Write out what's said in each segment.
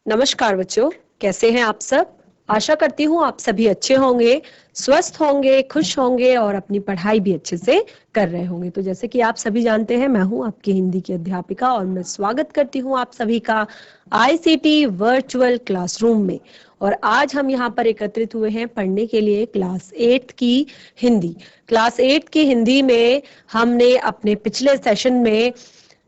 नमस्कार बच्चों, कैसे हैं आप सब। आशा करती हूँ आप सभी अच्छे होंगे, स्वस्थ होंगे, खुश होंगे और अपनी पढ़ाई भी अच्छे से कर रहे होंगे। तो जैसे कि आप सभी जानते हैं, मैं हूँ आपकी हिंदी की अध्यापिका और मैं स्वागत करती हूँ आप सभी का आईसीटी वर्चुअल क्लासरूम में। और आज हम यहाँ पर एकत्रित हुए हैं पढ़ने के लिए क्लास 8 की हिंदी। क्लास 8 की हिंदी में हमने अपने पिछले सेशन में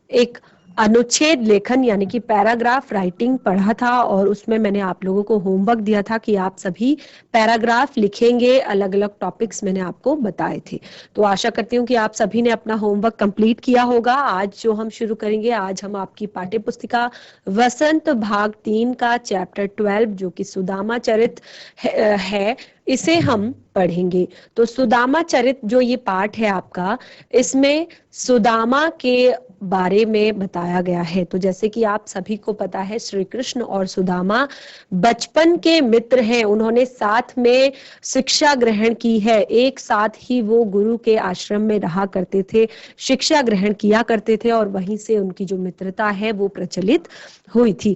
एक अनुच्छेद लेखन यानी कि पैराग्राफ राइटिंग पढ़ा था और उसमें मैंने आप लोगों को होमवर्क दिया था कि आप सभी पैराग्राफ लिखेंगे। अलग अलग टॉपिक्स मैंने आपको बताए थे। तो आशा करती हूँ कि आप सभी ने अपना होमवर्क कंप्लीट किया होगा। आज जो हम शुरू करेंगे, आज हम आपकी पाठ्य पुस्तिका वसंत भाग 3 का चैप्टर 12 जो कि सुदामा चरित है, इसे हम पढ़ेंगे। तो सुदामा चरित जो ये पाठ है आपका, इसमें सुदामा के बारे में बताया गया है। तो जैसे कि आप सभी को पता है, श्री कृष्ण और सुदामा बचपन के मित्र हैं। उन्होंने साथ में शिक्षा ग्रहण की है, एक साथ ही वो गुरु के आश्रम में रहा करते थे, शिक्षा ग्रहण किया करते थे और वहीं से उनकी जो मित्रता है वो प्रचलित हुई थी।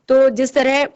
तो जिस तरह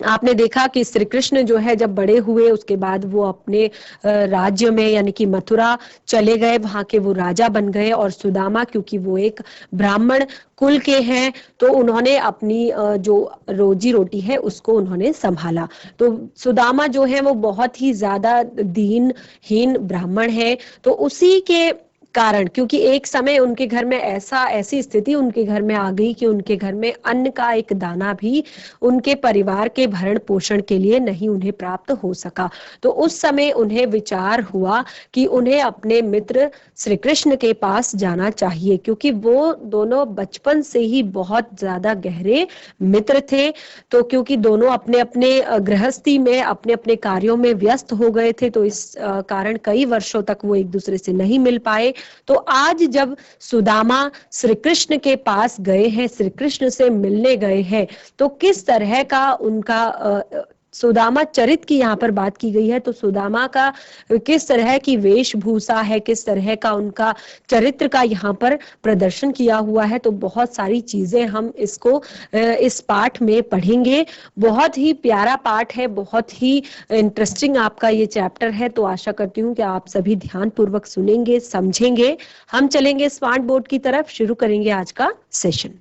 आपने देखा कि श्री कृष्ण जो है जब बड़े हुए उसके बाद वो अपने राज्य में यानी कि मथुरा चले गए, वहां के वो राजा बन गए। और सुदामा क्योंकि वो एक ब्राह्मण कुल के हैं तो उन्होंने अपनी जो रोजी रोटी है उसको उन्होंने संभाला। तो सुदामा जो है वो बहुत ही ज्यादा दीनहीन ब्राह्मण है। तो उसी के कारण, क्योंकि एक समय उनके घर में ऐसी स्थिति उनके घर में आ गई कि उनके घर में अन्न का एक दाना भी उनके परिवार के भरण पोषण के लिए नहीं उन्हें प्राप्त हो सका। तो उस समय उन्हें विचार हुआ कि उन्हें अपने मित्र श्री कृष्ण के पास जाना चाहिए, क्योंकि वो दोनों बचपन से ही बहुत ज्यादा गहरे मित्र थे। तो क्योंकि दोनों अपने अपने गृहस्थी में अपने अपने कार्यों में व्यस्त हो गए थे, तो इस कारण कई वर्षों तक वो एक दूसरे से नहीं मिल पाए। तो आज जब सुदामा श्री कृष्ण के पास गए हैं, श्री कृष्ण से मिलने गए हैं, तो किस तरह का उनका सुदामा चरित की यहाँ पर बात की गई है। तो सुदामा का किस तरह की वेशभूषा है, किस तरह का उनका चरित्र का यहाँ पर प्रदर्शन किया हुआ है। तो बहुत सारी चीजें हम इस पाठ में पढ़ेंगे। बहुत ही प्यारा पाठ है, बहुत ही इंटरेस्टिंग आपका ये चैप्टर है। तो आशा करती हूँ कि आप सभी ध्यान पूर्वक सुनेंगे, समझेंगे। हम चलेंगे स्मार्ट बोर्ड की तरफ, शुरू करेंगे आज का सेशन।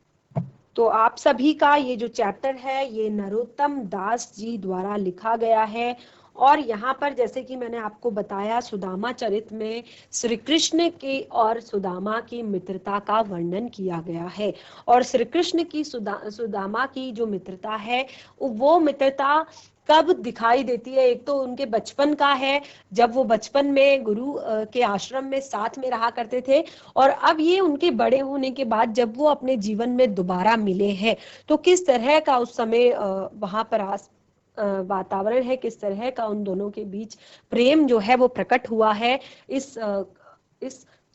तो आप सभी का ये जो चैप्टर है ये नरोत्तम दास जी द्वारा लिखा गया है। और यहाँ पर जैसे कि मैंने आपको बताया, सुदामा चरित में श्री कृष्ण की और सुदामा की मित्रता का वर्णन किया गया है। और श्री कृष्ण की सुदामा की जो मित्रता है वो मित्रता कब दिखाई देती है। एक तो उनके बचपन का है, जब वो बचपन में गुरु के आश्रम में साथ में रहा करते थे। और अब ये उनके बड़े होने के बाद जब वो अपने जीवन में दोबारा मिले हैं, तो किस तरह का उस समय वहां पर वातावरण है, किस तरह का उन दोनों के बीच प्रेम जो है वो प्रकट हुआ है इस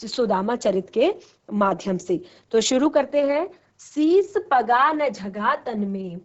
सुदामा चरित के माध्यम से। तो शुरू करते हैं। शीस पगा न झगा तन में,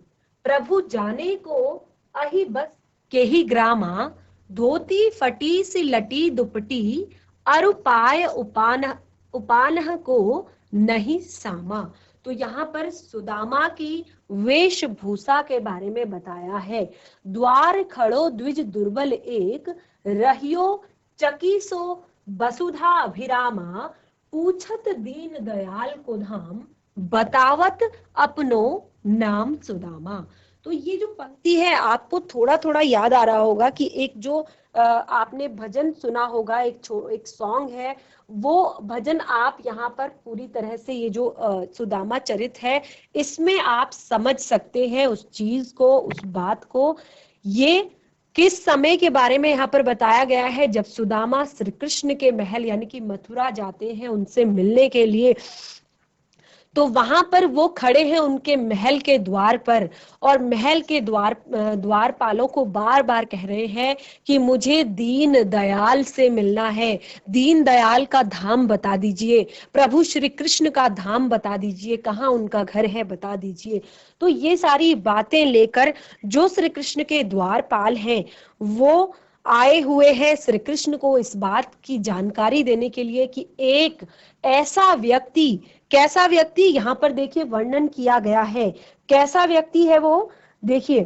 प्रभु जाने को अहि बस के ही ग्रामा, धोती फटी सी लटी दुपटी, अरुपाय उपानह को नहीं सामा। तो यहाँ पर सुदामा की वेशभूषा के बारे में बताया है। द्वार खड़ो द्विज दुर्बल एक, रहियो चकी सो वसुधा अभिरामा, पूछत दीन दयाल को धाम, बतावत अपनो नाम सुदामा। तो ये जो पंक्ति है आपको थोड़ा थोड़ा याद आ रहा होगा कि एक जो आपने भजन सुना होगा, एक सॉन्ग है, वो भजन आप यहाँ पर पूरी तरह से ये जो सुदामा चरित है इसमें आप समझ सकते हैं उस चीज को, उस बात को। ये किस समय के बारे में यहाँ पर बताया गया है, जब सुदामा श्री कृष्ण के महल यानी कि मथुरा जाते हैं उनसे मिलने के लिए। तो वहां पर वो खड़े हैं उनके महल के द्वार पर और महल के द्वारपालों को बार बार कह रहे हैं कि मुझे दीन दयाल से मिलना है, दीन दयाल का धाम बता दीजिए, प्रभु श्री कृष्ण का धाम बता दीजिए, कहाँ उनका घर है बता दीजिए। तो ये सारी बातें लेकर जो श्री कृष्ण के द्वारपाल हैं वो आए हुए हैं श्री कृष्ण को इस बात की जानकारी देने के लिए कि एक ऐसा व्यक्ति, कैसा व्यक्ति यहाँ पर देखिए वर्णन किया गया है। कैसा व्यक्ति है वो, देखिए,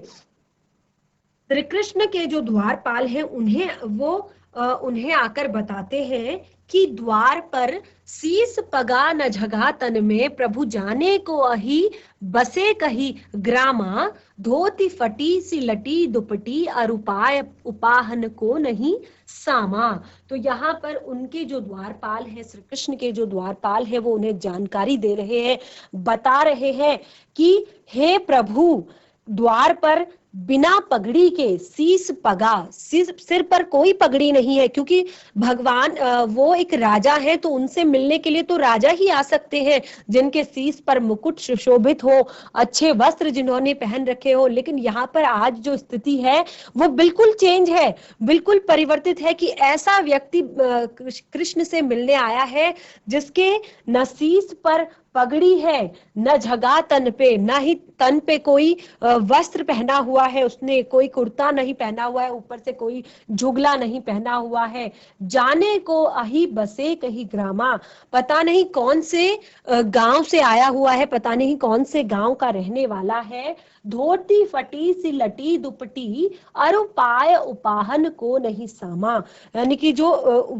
श्री कृष्ण के जो द्वारपाल हैं उन्हें आकर बताते हैं कि द्वार पर शीस पगा न झगा तन में, प्रभु जाने को अही बसे कही ग्रामा, धोती फटी सी लटी दुपटी अरुपाय उपाहन को नहीं सामा। तो यहाँ पर उनके जो द्वारपाल हैं, श्री कृष्ण के जो द्वारपाल हैं, वो उन्हें जानकारी दे रहे हैं, बता रहे हैं कि हे प्रभु, द्वार पर बिना पगड़ी के शीस पगा, सिर पर कोई पगड़ी नहीं है, क्योंकि भगवान वो एक राजा है, तो उनसे मिलने के लिए तो राजा ही आ सकते हैं जिनके शीस पर मुकुट सुशोभित हो, अच्छे वस्त्र जिन्होंने पहन रखे हो। लेकिन यहाँ पर आज जो स्थिति है वो बिल्कुल चेंज है, बिल्कुल परिवर्तित है कि ऐसा व्यक्ति कृष्ण से मिलने आया है जिसके न शीस पर पगड़ी है, न झगा तन पे, न ही तन पे कोई वस्त्र पहना हुआ है, उसने कोई कुर्ता नहीं पहना हुआ है, ऊपर से कोई झुगला नहीं पहना हुआ है। जाने को अही बसे कही ग्रामा, पता नहीं कौन से गांव से आया हुआ है, पता नहीं कौन से गांव का रहने वाला है। धोती फटी सी लटी दुपटी अरु पाय उपाहन को नहीं सामा, यानी कि जो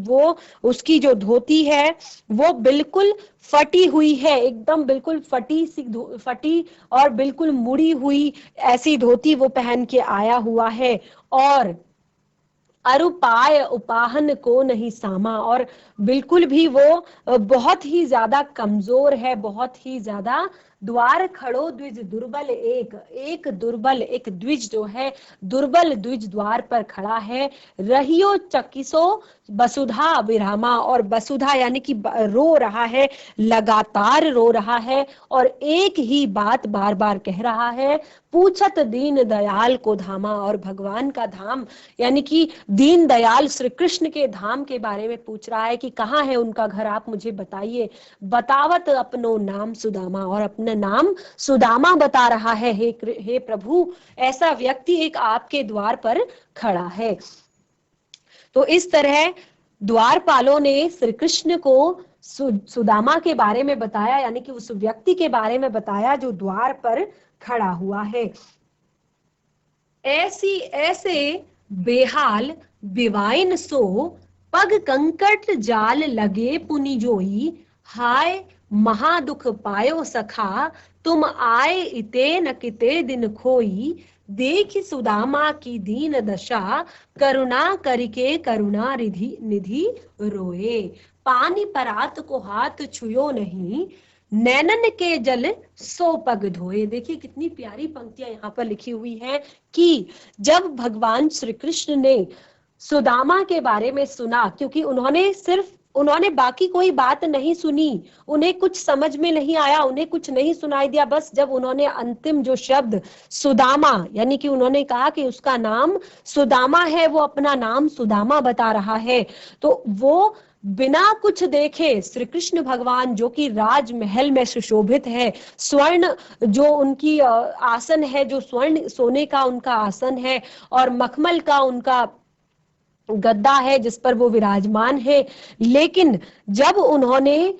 वो उसकी जो धोती है वो बिल्कुल फटी हुई है, एकदम बिल्कुल फटी और बिल्कुल मुड़ी हुई ऐसी धोती वो पहन के आया हुआ है। और अरुपाय उपाहन को नहीं सामा, और बिल्कुल भी वो बहुत ही ज्यादा कमजोर है, बहुत ही ज्यादा। द्वार खड़ो द्विज दुर्बल एक दुर्बल, एक द्विज जो है दुर्बल द्विज द्वार पर खड़ा है। रहियो चकिसो वसुधा विरामा, और वसुधा यानी कि रो रहा है, लगातार रो रहा है और एक ही बात बार बार कह रहा है, पूछत दीन दयाल को धामा। और भगवान का धाम यानी कि दीन दयाल श्री कृष्ण के धाम के बारे में पूछ रहा है कि कहाँ है उनका घर, आप मुझे बताइए। बतावत अपनो नाम सुदामा, और अपना नाम सुदामा बता रहा है, हे प्रभु, ऐसा व्यक्ति एक आपके द्वार पर खड़ा है। तो इस तरह द्वारपालों ने श्री कृष्ण को सुदामा के बारे में बताया, यानी कि उस व्यक्ति के बारे में बताया जो द्वार पर खड़ा हुआ है। ऐसे बेहाल बिवाइन सो, पग कंकट जाल लगे पुनि जोई, हाय महादुख पायो सखा, तुम आए इते न किते दिन खोई, देख सुदामा की दीन दशा, करुणा करके करुणा निधि रोए, पानी परात को हाथ छुयो नहीं, नैनन के जल सो पग धोए। देखिए कितनी प्यारी पंक्तियां यहाँ पर लिखी हुई हैं कि जब भगवान श्री कृष्ण ने सुदामा के बारे में सुना, क्योंकि उन्होंने बाकी कोई बात नहीं सुनी, उन्हें कुछ समझ में नहीं आया, उन्हें कुछ नहीं सुनाई दिया, बस जब उन्होंने अंतिम जो शब्द सुदामा, यानी कि उन्होंने कहा कि उसका नाम सुदामा है, वो अपना नाम सुदामा बता रहा है, तो वो बिना कुछ देखे श्री कृष्ण भगवान जो कि राजमहल में सुशोभित है, स्वर्ण जो उनकी आसन है, जो स्वर्ण सोने का उनका आसन है और मखमल का उनका गद्दा है जिस पर वो विराजमान है, लेकिन जब उन्होंने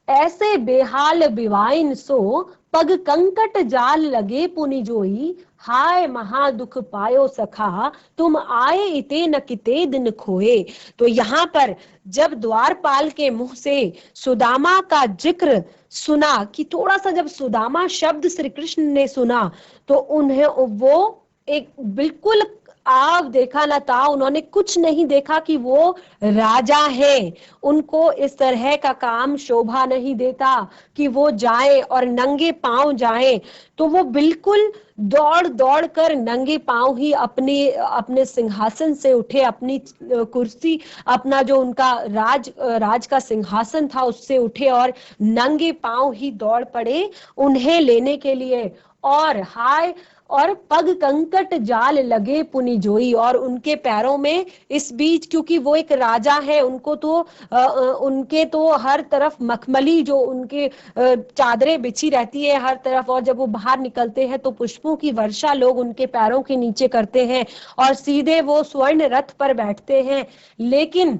ऐसे बेहाल बिवाइन सो, पग कंकट जाल लगे पुनि जोई, हाय महादुख पायो सखा, तुम आए इते न किते दिन खोए। तो यहाँ पर जब द्वारपाल के मुंह से सुदामा का जिक्र सुना, कि थोड़ा सा जब सुदामा शब्द श्री कृष्ण ने सुना, तो उन्हें वो एक बिल्कुल आव देखा न था, उन्होंने कुछ नहीं देखा कि वो राजा है, उनको इस तरह का काम शोभा नहीं देता कि वो जाए और नंगे पांव जाए। तो वो बिल्कुल दौड़ दौड़ कर नंगे पांव ही अपने सिंहासन से उठे, अपनी कुर्सी, अपना जो उनका राज का सिंहासन था उससे उठे और नंगे पांव ही दौड़ पड़े उन्हें लेने के लिए। और पग कंकट जाल लगे पुनि जोई, और उनके पैरों में इस बीच, क्योंकि वो एक राजा है, उनके तो हर तरफ मखमली जो उनके चादरें बिछी रहती है हर तरफ, और जब वो बाहर निकलते हैं तो पुष्पों की वर्षा लोग उनके पैरों के नीचे करते हैं और सीधे वो स्वर्ण रथ पर बैठते हैं। लेकिन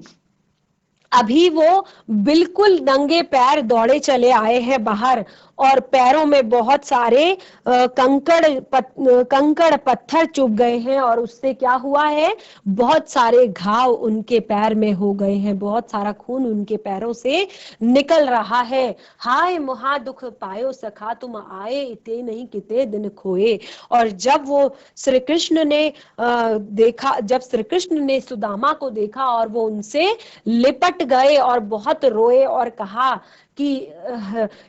अभी वो बिल्कुल नंगे पैर दौड़े चले आए हैं बाहर, और पैरों में बहुत सारे कंकड़ पत्थर चुभ गए हैं और उससे क्या हुआ है, बहुत सारे घाव उनके पैर में हो गए हैं, बहुत सारा खून उनके पैरों से निकल रहा है। हाय महा दुख पायो सखा तुम आए, इते नहीं किते दिन खोए। और जब वो श्री कृष्ण ने देखा, जब श्री कृष्ण ने सुदामा को देखा और वो उनसे लिपट गए और बहुत रोए और कहा कि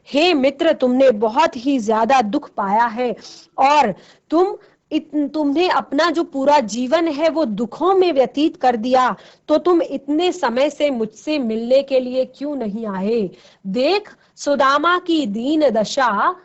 हे मित्र, तुमने बहुत ही ज्यादा दुख पाया है और तुमने अपना जो पूरा जीवन है वो दुखों में व्यतीत कर दिया, तो तुम इतने समय से मुझसे मिलने के लिए क्यों नहीं आए। देख सुदामा की दीन दशा,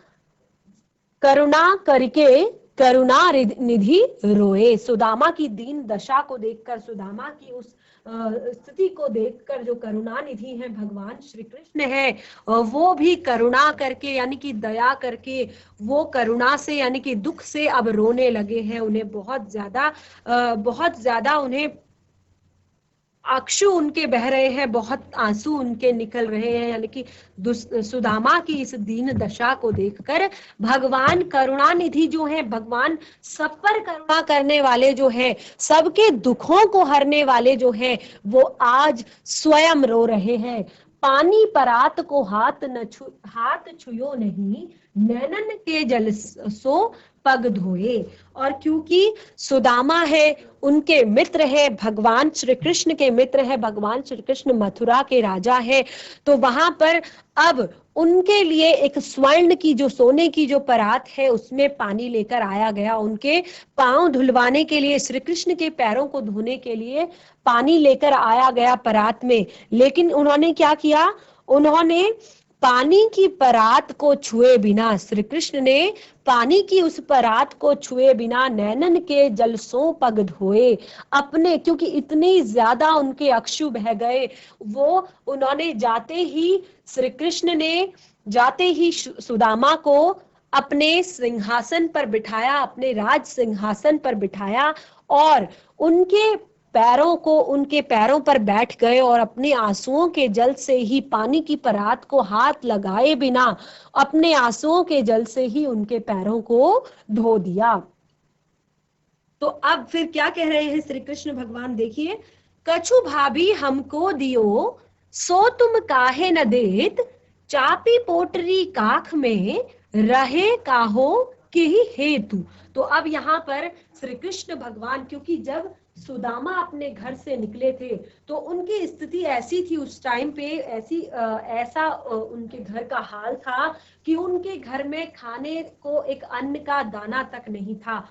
करुणा करके करुणा निधि रोए। सुदामा की दीन दशा को देखकर, सुदामा की उस स्थिति को देखकर जो करुणा निधि है भगवान श्री कृष्ण है, वो भी करुणा करके यानी कि दया करके, वो करुणा से यानी कि दुख से अब रोने लगे हैं। उन्हें बहुत ज्यादा उन्हें अश्रु उनके बह रहे हैं, बहुत आंसू उनके निकल रहे हैं, यानी कि सुदामा की इस दीन दशा को देखकर भगवान करुणानिधि जो है, भगवान सब पर करुणा करने वाले जो है, सबके दुखों को हरने वाले जो है, वो आज स्वयं रो रहे हैं। पानी परात को हाथ छुयो नहीं, नैनन के जल सो पग धोए। और क्योंकि सुदामा है, उनके मित्र है, भगवान श्री कृष्ण के मित्र है, भगवान श्री कृष्ण मथुरा के राजा है, तो वहां पर अब उनके लिए एक स्वर्ण की, जो सोने की जो परात है, उसमें पानी लेकर आया गया। उनके पांव धुलवाने के लिए, श्री कृष्ण के पैरों को धोने के लिए पानी लेकर आया गया परात में। लेकिन उन्होंने क्या किया, उन्होंने पानी की परात को छुए बिना, श्री कृष्ण ने पानी की उस परात को छुए बिना नैनन के जल सो पग धोए अपने, क्योंकि इतनी ज्यादा उनके अश्रु बह गए। वो उन्होंने श्री कृष्ण ने जाते ही सुदामा को अपने सिंहासन पर बिठाया, अपने राज सिंहासन पर बिठाया और उनके पैरों पर बैठ गए और अपने आंसुओं के जल से ही, पानी की परात को हाथ लगाए बिना, अपने आंसुओं के जल से ही उनके पैरों को धो दिया। तो अब फिर क्या कह रहे हैं श्री कृष्ण भगवान, देखिए, कछु भाभी हमको दियो, सो तुम काहे न देत, चापी पोटरी काख में रहे काहो के ही हेतु। तो अब यहाँ पर श्री कृष्ण भगवान, क्योंकि जब सुदामा अपने घर से निकले थे तो उनकी स्थिति ऐसी थी उस टाइम पे, ऐसा उनके घर का हाल था कि उनके घर में खाने को एक अन्न का दाना तक नहीं था।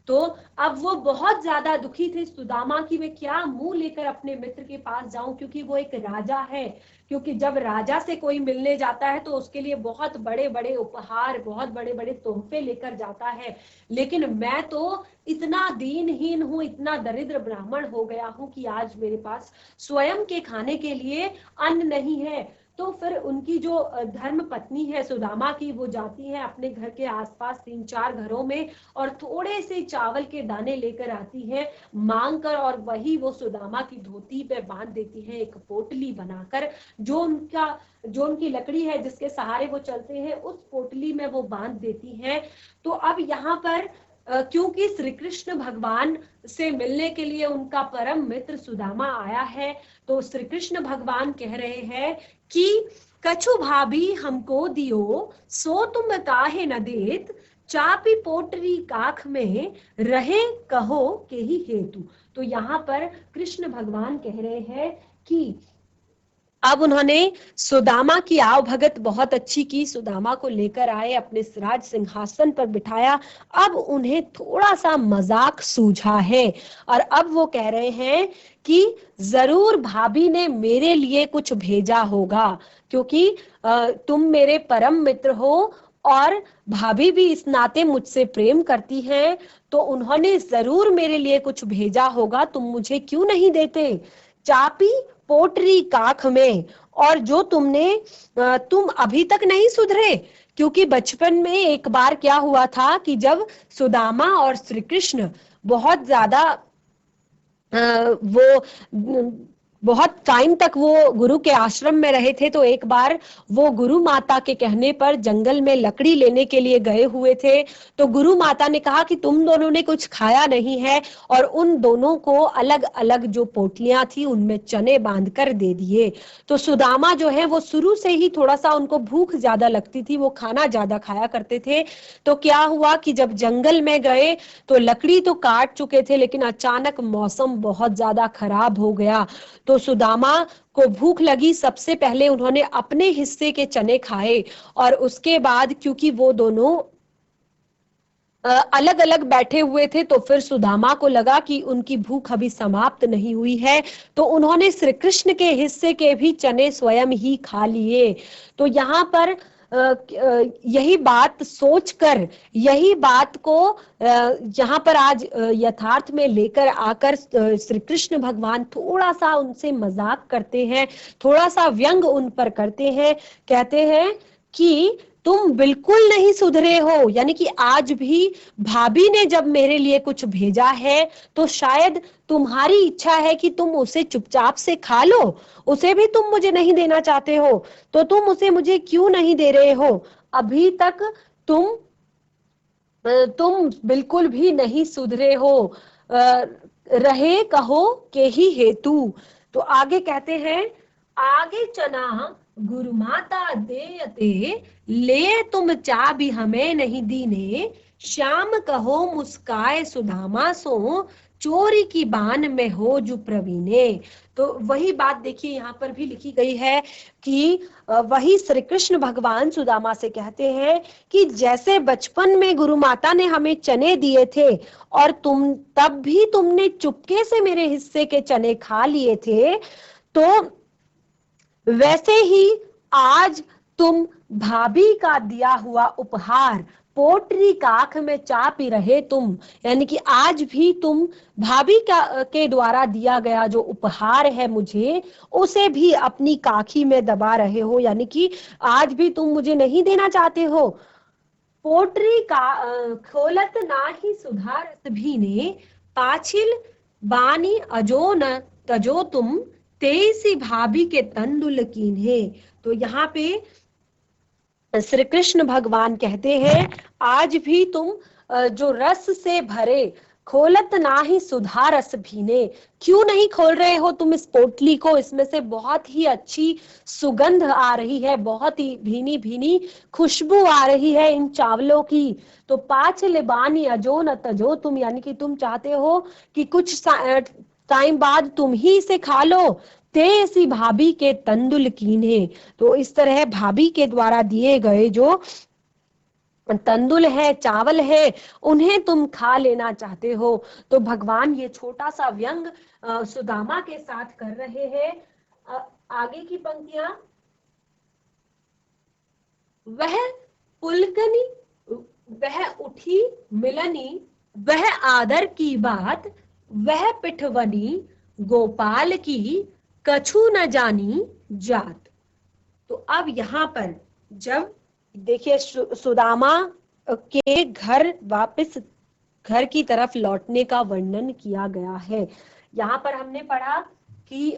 तो अब वो बहुत ज्यादा दुखी थे सुदामा की, मैं क्या मुंह लेकर अपने मित्र के पास जाऊं, क्योंकि वो एक राजा है। क्योंकि जब राजा से कोई मिलने जाता है तो उसके लिए बहुत बड़े बड़े उपहार, बहुत बड़े बड़े तोहफे लेकर जाता है। लेकिन मैं तो इतना दीनहीन हूँ, इतना दरिद्र ब्राह्मण हो गया हूँ कि आज मेरे पास स्वयं के खाने के लिए अन्न नहीं है। तो फिर उनकी जो धर्म पत्नी है सुदामा की, वो जाती है अपने घर के आसपास 3-4 घरों में और थोड़े से चावल के दाने लेकर आती है मांग कर, और वही वो सुदामा की धोती पे बांध देती है, एक पोटली बनाकर, जो उनकी लकड़ी है जिसके सहारे वो चलते हैं, उस पोटली में वो बांध देती है। तो अब यहाँ पर क्योंकि श्री कृष्ण भगवान से मिलने के लिए उनका परम मित्र सुदामा आया है, तो श्री कृष्ण भगवान कह रहे हैं कि कछु भाभी हमको दियो, सो तुम काहे न देत, चापी पोटरी काख में रहे कहो के ही हेतु। तो यहाँ पर कृष्ण भगवान कह रहे हैं कि अब उन्होंने सुदामा की आवभगत बहुत अच्छी की, सुदामा को लेकर आए, अपने राज सिंहासन पर बिठाया। अब उन्हें थोड़ा सा मजाक सूझा है और अब वो कह रहे हैं कि जरूर भाभी ने मेरे लिए कुछ भेजा होगा, क्योंकि तुम मेरे परम मित्र हो और भाभी भी इस नाते मुझसे प्रेम करती हैं, तो उन्होंने जरूर मेरे लिए कुछ भेजा होगा, तुम मुझे क्यों नहीं देते। चापी पोटरी काख में, और जो तुम अभी तक नहीं सुधरे, क्योंकि बचपन में एक बार क्या हुआ था कि जब सुदामा और श्री कृष्ण बहुत ज्यादा वो बहुत टाइम तक वो गुरु के आश्रम में रहे थे। तो एक बार वो गुरु माता के कहने पर जंगल में लकड़ी लेने के लिए गए हुए थे। तो गुरु माता ने कहा कि तुम दोनों ने कुछ खाया नहीं है, और उन दोनों को अलग अलग जो पोटलियां थी उनमें चने बांध कर दे दिए। तो सुदामा जो है वो शुरू से ही थोड़ा सा उनको भूख ज्यादा लगती थी, वो खाना ज्यादा खाया करते थे। तो क्या हुआ कि जब जंगल में गए तो लकड़ी तो काट चुके थे, लेकिन अचानक मौसम बहुत ज्यादा खराब हो गया। तो सुदामा को भूख लगी, सबसे पहले उन्होंने अपने हिस्से के चने खाए, और उसके बाद क्योंकि वो दोनों अलग अलग बैठे हुए थे, तो फिर सुदामा को लगा कि उनकी भूख अभी समाप्त नहीं हुई है। तो उन्होंने श्री कृष्ण के हिस्से के भी चने स्वयं ही खा लिए। तो यहाँ पर यही बात सोचकर, यही बात को यहाँ पर आज यथार्थ में लेकर आकर श्री कृष्ण भगवान थोड़ा सा उनसे मजाक करते हैं, थोड़ा सा व्यंग उन पर करते हैं। कहते हैं कि तुम बिल्कुल नहीं सुधरे हो, यानी कि आज भी भाभी ने जब मेरे लिए कुछ भेजा है तो शायद तुम्हारी इच्छा है कि तुम उसे चुपचाप से खा लो, उसे भी तुम मुझे नहीं देना चाहते हो, तो तुम उसे मुझे क्यों नहीं दे रहे हो? अभी तक तुम तुम बिल्कुल भी नहीं सुधरे हो, रहे कहो के ही हेतु। तो आगे कहते हैं, आगे चना गुरु माता देयते, ले तुम चा भी हमें नहीं दीने, श्याम कहो मुस्काए सुदामा सो, चोरी की बान में हो जो प्रवीणे। तो वही बात देखिए यहाँ पर भी लिखी गई है कि वही श्री कृष्ण भगवान सुदामा से कहते हैं कि जैसे बचपन में गुरु माता ने हमें चने दिए थे और तब भी तुमने चुपके से मेरे हिस्से के चने खा लिए थे, तो वैसे ही आज तुम भाभी का दिया हुआ उपहार, पोटरी काख में चा पी रहे तुम, यानी कि आज भी तुम भाभी के द्वारा दिया गया जो उपहार है मुझे, उसे भी अपनी काखी में दबा रहे हो, यानी कि आज भी तुम मुझे नहीं देना चाहते हो। पोटरी का खोलत ना ही सुधारत भी ने, पाछिल बानी अजो न तजो तुम, तेईसी भाभी के तंदुल कीन्हे। तो यहाँ पे श्री कृष्ण भगवान कहते हैं, आज भी तुम जो रस से भरे, खोलत ना ही सुधा रस भीने, क्यों नहीं खोल रहे हो तुम इस पोटली को? इसमें से बहुत ही अच्छी सुगंध आ रही है, बहुत ही भीनी भीनी खुशबू आ रही है इन चावलों की। तो पाँच लिबानी अजो न तजो तुम, यानी कि तुम चाहते हो कि कुछ टाइम बाद तुम ही इसे खा लो। तेसी भाभी के तंदुल कीन्हे, तो इस तरह भाभी के द्वारा दिए गए जो तंदुल है, चावल है, उन्हें तुम खा लेना चाहते हो। तो भगवान ये छोटा सा व्यंग सुदामा के साथ कर रहे हैं। आगे की पंक्तियां, वह पुलकनी वह उठी मिलनी, वह आदर की बात, वह पिठवनी गोपाल की, कछु न जानी जात। तो अब यहाँ पर जब देखिए सुदामा के घर वापस घर की तरफ लौटने का वर्णन किया गया है। यहाँ पर हमने पढ़ा कि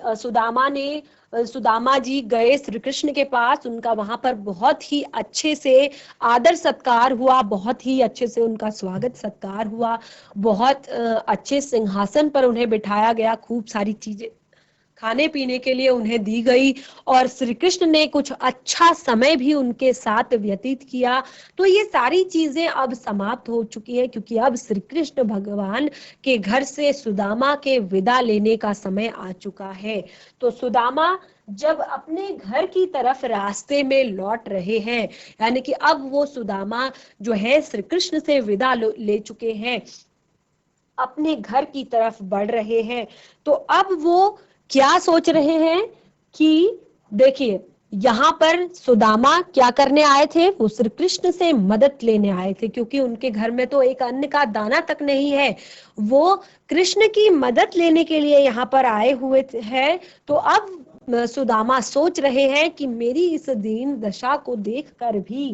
सुदामा जी गए श्री कृष्ण के पास, उनका वहां पर बहुत ही अच्छे से आदर सत्कार हुआ, बहुत ही अच्छे से उनका स्वागत सत्कार हुआ, बहुत अच्छे सिंहासन पर उन्हें बिठाया गया, खूब सारी चीजें खाने पीने के लिए उन्हें दी गई, और श्री कृष्ण ने कुछ अच्छा समय भी उनके साथ व्यतीत किया। तो ये सारी चीजें अब समाप्त हो चुकी है, क्योंकि अब श्री कृष्ण भगवान के घर से सुदामा के विदा लेने का समय आ चुका है। तो सुदामा जब अपने घर की तरफ रास्ते में लौट रहे हैं, यानी कि अब वो सुदामा जो है श्री कृष्ण से विदा ले चुके हैं, अपने घर की तरफ बढ़ रहे हैं, तो अब वो क्या सोच रहे हैं कि देखिए यहाँ पर सुदामा क्या करने आए थे? वो श्री कृष्ण से मदद लेने आए थे, क्योंकि उनके घर में तो एक अन्न का दाना तक नहीं है। वो कृष्ण की मदद लेने के लिए यहाँ पर आए हुए हैं। तो अब सुदामा सोच रहे हैं कि मेरी इस दीन दशा को देखकर भी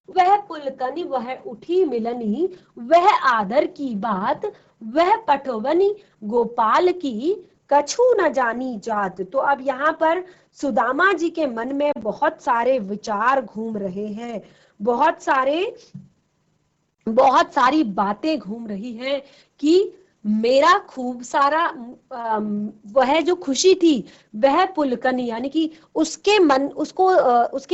वह पुलकनी, वह उठी मिलनी, वह आदर की बात, वह पटवनी गोपाल की, कछु न जानी जात। तो अब यहाँ पर सुदामा जी के मन में बहुत सारे विचार घूम रहे हैं, बहुत सारी बातें घूम रही हैं कि मेरा खूब सारा वह जो खुशी थी वह पुलकन, यानी कि उसके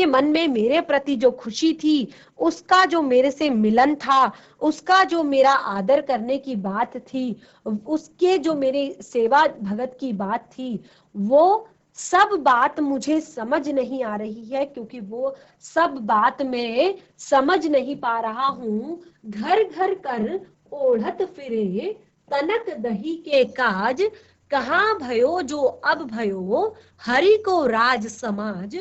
मन में मेरे प्रति जो खुशी थी, उसका जो मेरे से मिलन था, उसका जो मेरा आदर करने की बात थी, उसके जो मेरे सेवा भगत की बात थी, वो सब बात मुझे समझ नहीं आ रही है, क्योंकि वो सब बात मैं समझ नहीं पा रहा हूँ। घर घर कर ओढ़त फिरे तनक दही के काज, कहाँ भयो जो अब भयो हरि को राज समाज,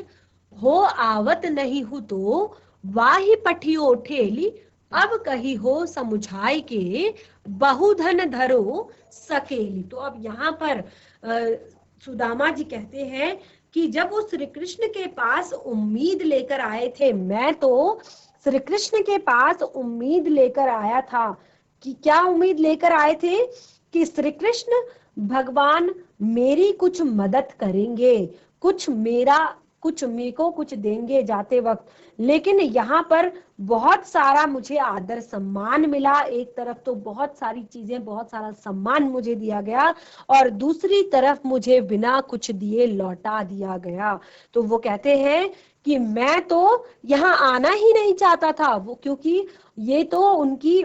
हो आवत नहीं हूँ तो वाही पठियो ठेली, अब कही हो समुझाई के बहुधन धरो सकेली। तो अब यहाँ पर सुदामा जी कहते हैं कि जब वो श्री कृष्ण के पास उम्मीद लेकर आए थे, मैं तो श्री कृष्ण के पास उम्मीद लेकर आया था कि क्या उम्मीद लेकर आए थे कि श्री कृष्ण भगवान मेरी कुछ मदद करेंगे, कुछ मेरे को कुछ देंगे जाते वक्त। लेकिन यहाँ पर बहुत सारा मुझे आदर सम्मान मिला, एक तरफ तो बहुत सारी चीजें, बहुत सारा सम्मान मुझे दिया गया, और दूसरी तरफ मुझे बिना कुछ दिए लौटा दिया गया। तो वो कहते हैं कि मैं तो यहाँ आना ही नहीं चाहता था, वो क्योंकि ये तो उनकी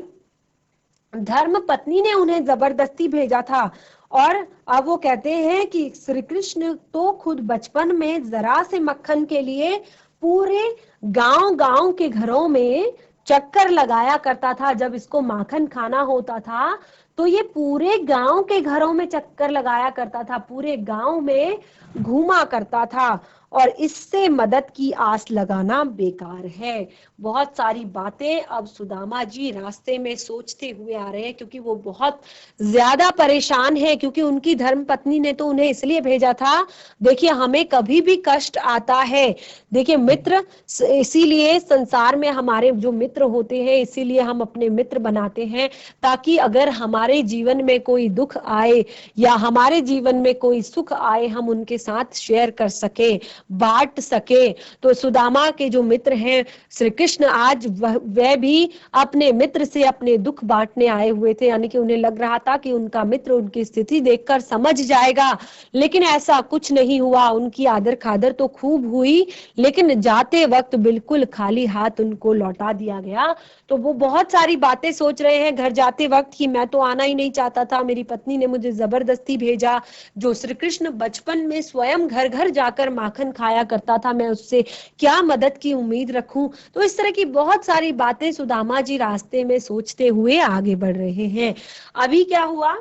धर्म पत्नी ने उन्हें जबरदस्ती भेजा था। और अब वो कहते हैं कि श्री कृष्ण तो खुद बचपन में जरा से मक्खन के लिए पूरे गांव के घरों में चक्कर लगाया करता था। जब इसको माखन खाना होता था तो ये पूरे गांव के घरों में चक्कर लगाया करता था, पूरे गांव में घूमा करता था, और इससे मदद की आस लगाना बेकार है। बहुत सारी बातें अब सुदामा जी रास्ते में सोचते हुए आ रहे हैं, क्योंकि वो बहुत ज्यादा परेशान है, क्योंकि उनकी धर्म पत्नी ने तो उन्हें इसलिए भेजा था। देखिए, हमें कभी भी कष्ट आता है, देखिए मित्र, इसीलिए संसार में हमारे जो मित्र होते हैं, इसीलिए हम अपने मित्र बनाते हैं, ताकि अगर हमारे जीवन में कोई दुख आए या हमारे जीवन में कोई सुख आए, हम उनके साथ शेयर कर सके, बांट सके। तो सुदामा के जो मित्र हैं श्री कृष्ण, आज वह भी अपने मित्र से अपने दुख बांटने आए हुए थे, यानी कि उन्हें लग रहा था कि उनका मित्र उनकी स्थिति देखकर समझ जाएगा, लेकिन ऐसा कुछ नहीं हुआ। उनकी आदर खादर तो खूब हुई, लेकिन जाते वक्त बिल्कुल खाली हाथ उनको लौटा दिया गया। तो वो बहुत सारी बातें सोच रहे हैं घर जाते वक्त कि मैं तो आना ही नहीं चाहता था, मेरी पत्नी ने मुझे जबरदस्ती भेजा। जो श्री कृष्ण बचपन में स्वयं घर घर जाकर माखन खाया करता था, मैं उससे क्या मदद की उम्मीद रखूं। तो इस तरह की बहुत सारी बातें सुदामा जी रास्ते में सोचते हुए आगे बढ़ रहे हैं। अभी क्या हुआ,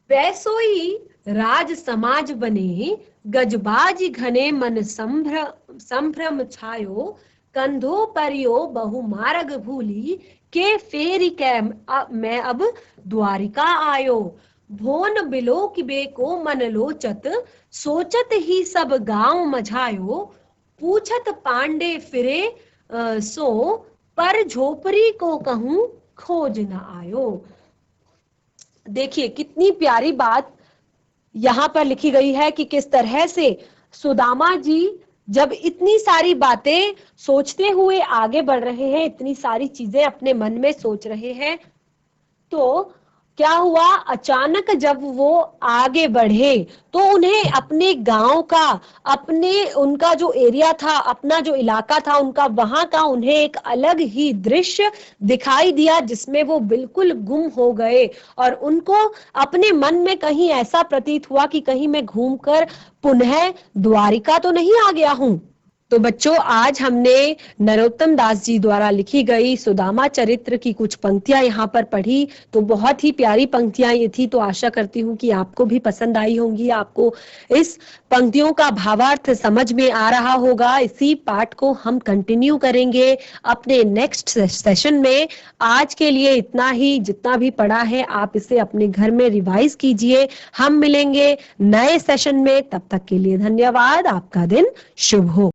वैसोई राज समाज बने, गजबाज घने मन संभ्रम छायो, कंधों परियो बहु मार्ग भूली, के फेरी कै मैं अब द्वारिका आयो, भोन बिलो किबे को मन लोचत, सोचत ही सब गांव मझायो, पूछत पांडे फिरे सो, पर झोपड़ी को कहूं खोज न आयो। देखिए कितनी प्यारी बात यहाँ पर लिखी गई है कि किस तरह से सुदामा जी जब इतनी सारी बातें सोचते हुए आगे बढ़ रहे हैं, इतनी सारी चीजें अपने मन में सोच रहे हैं, तो क्या हुआ, अचानक जब वो आगे बढ़े तो उन्हें अपने गांव का, उनका जो एरिया था, अपना जो इलाका था उनका, वहां का उन्हें एक अलग ही दृश्य दिखाई दिया, जिसमें वो बिल्कुल गुम हो गए। और उनको अपने मन में कहीं ऐसा प्रतीत हुआ कि कहीं मैं घूमकर पुनः द्वारिका तो नहीं आ गया हूं। तो बच्चों, आज हमने नरोत्तम दास जी द्वारा लिखी गई सुदामा चरित्र की कुछ पंक्तियां यहाँ पर पढ़ी। तो बहुत ही प्यारी पंक्तियां ये थी, तो आशा करती हूँ कि आपको भी पसंद आई होंगी, आपको इस पंक्तियों का भावार्थ समझ में आ रहा होगा। इसी पाठ को हम कंटिन्यू करेंगे अपने नेक्स्ट सेशन में। आज के लिए इतना ही, जितना भी पढ़ा है आप इसे अपने घर में रिवाइज कीजिए। हम मिलेंगे नए सेशन में, तब तक के लिए धन्यवाद। आपका दिन शुभ हो।